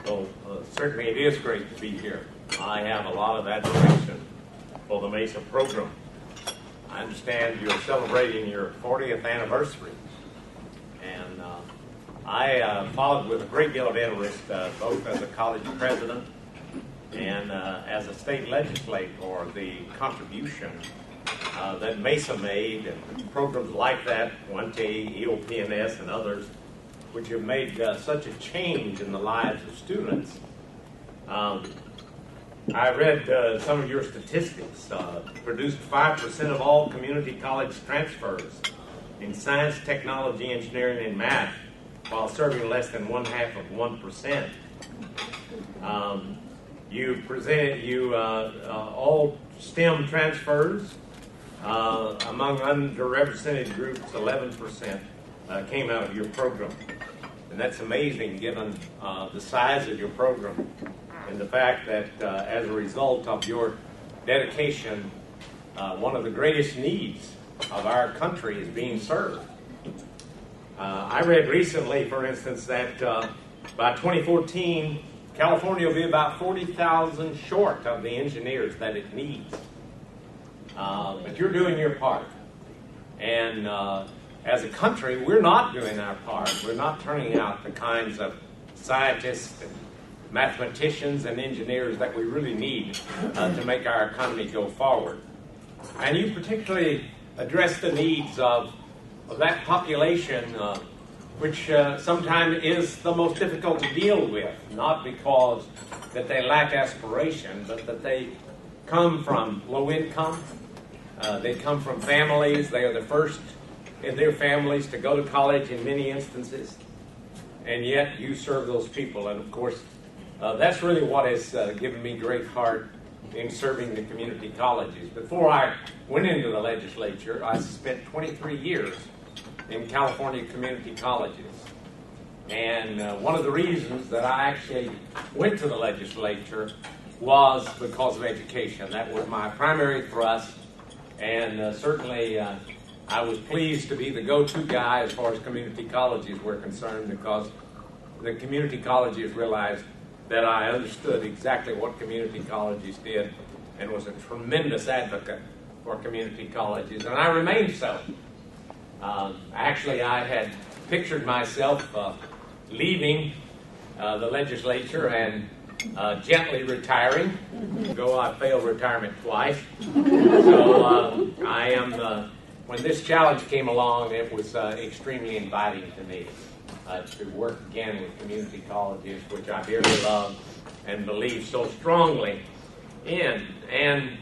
Well, certainly it is great to be here. I have a lot of admiration for the MESA program. I understand you're celebrating your 40th anniversary, and I followed with a great deal of interest, both as a college president and as a state legislator, the contribution that MESA made, and programs like that, 1T, EOP&S, and others, which have made such a change in the lives of students. I read some of your statistics. Produced 5% of all community college transfers in science, technology, engineering, and math, while serving less than 1/2% of 1%. You've presented all STEM transfers among underrepresented groups. 11% came out of your program, and that's amazing given the size of your program and the fact that as a result of your dedication, one of the greatest needs of our country is being served. I read recently, for instance, that by 2014, California will be about 40,000 short of the engineers that it needs. But you're doing your part. And as a country, we're not doing our part. We're not turning out the kinds of scientists and mathematicians and engineers that we really need to make our economy go forward. And you particularly address the needs of that population, which sometimes is the most difficult to deal with, not because that they lack aspiration, but that they come from low income. They come from families. They are the first in their families to go to college in many instances. And yet you serve those people. And of course, that's really what has given me great heart in serving the community colleges. Before I went into the legislature, I spent 23 years in California community colleges. And one of the reasons that I actually went to the legislature was because of education. That was my primary thrust. And certainly I was pleased to be the go-to guy as far as community colleges were concerned, because the community colleges realized that I understood exactly what community colleges did and was a tremendous advocate for community colleges, and I remain so. Actually, I had pictured myself leaving the legislature and gently retiring, though I failed retirement twice. So I am, when this challenge came along, it was extremely inviting to me to work again with community colleges, which I dearly love and believe so strongly in. And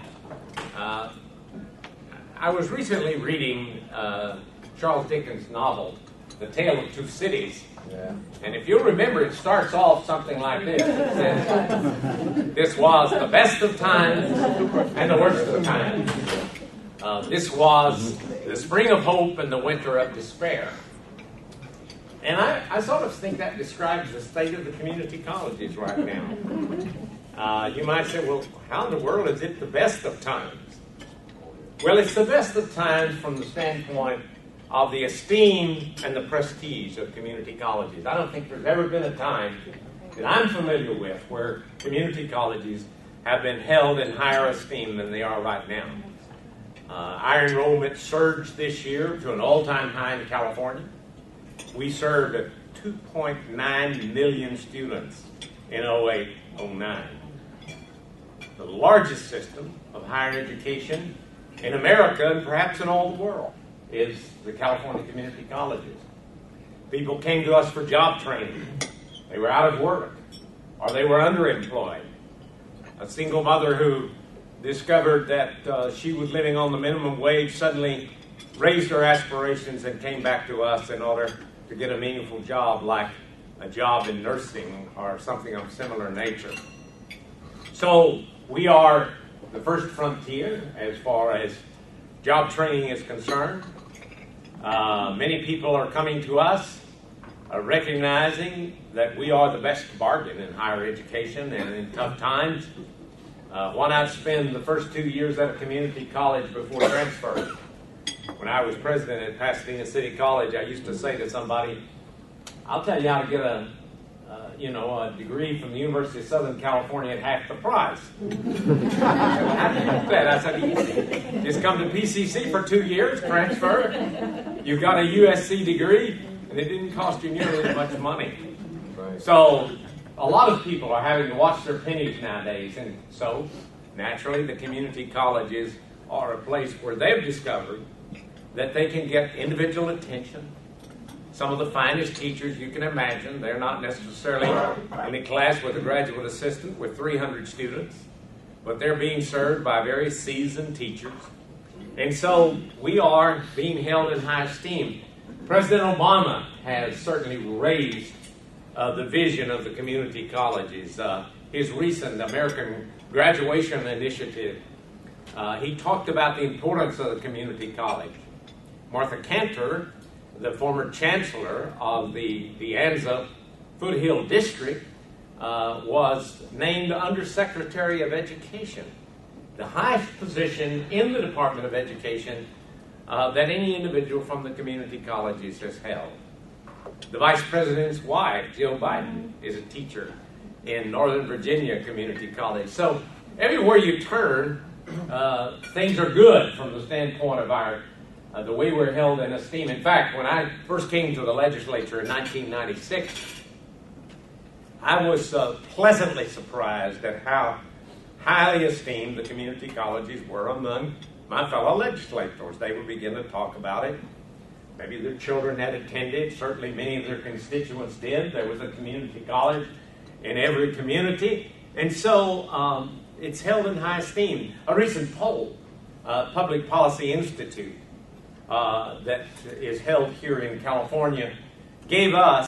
I was recently reading Charles Dickens' novel, The Tale of Two Cities. Yeah. And if you'll remember, it starts off something like this. It says, this was the best of times and the worst of times. This was the spring of hope and the winter of despair. And I sort of think that describes the state of the community colleges right now. You might say, well, how in the world is it the best of times? Well, it's the best of times from the standpoint of the esteem and the prestige of community colleges. I don't think there's ever been a time that I'm familiar with where community colleges have been held in higher esteem than they are right now. Our enrollment surged this year to an all-time high in California. We served 2.9 million students in 08-09. The largest system of higher education in America and perhaps in all the world is the California community colleges. People came to us for job training. They were out of work or they were underemployed. A single mother who discovered that she was living on the minimum wage suddenly raised her aspirations and came back to us in order to get a meaningful job, like a job in nursing or something of similar nature. So we are the first frontier as far as job training is concerned. Many people are coming to us recognizing that we are the best bargain in higher education, and in tough times, why not spend the first 2 years at a community college before transferring? When I was president at Pasadena City College, I used to say to somebody, I'll tell you how to get a degree from the University of Southern California at half the price. I said, well, how do you do that? I said, easy. Just come to PCC for 2 years, transfer. You got a USC degree, and it didn't cost you nearly as much money. Right. So a lot of people are having to watch their pennies nowadays, and so naturally the community colleges are a place where they've discovered that they can get individual attention. Some of the finest teachers you can imagine. They're not necessarily in a class with a graduate assistant with 300 students, but they're being served by very seasoned teachers. And so we are being held in high esteem. President Obama has certainly raised the vision of the community colleges. His recent American Graduation Initiative, he talked about the importance of the community college. Martha Cantor, the former chancellor of the Anza Foothill District, was named Undersecretary of Education, the highest position in the Department of Education that any individual from the community colleges has held. The Vice President's wife, Jill Biden, is a teacher in Northern Virginia Community College. So everywhere you turn, things are good from the standpoint of the way we're held in esteem. In fact, when I first came to the legislature in 1996, I was pleasantly surprised at how highly esteemed the community colleges were among my fellow legislators. They would begin to talk about it. Maybe their children had attended. Certainly many of their constituents did. There was a community college in every community. And so it's held in high esteem. A recent poll, Public Policy Institute, that is held here in California, gave us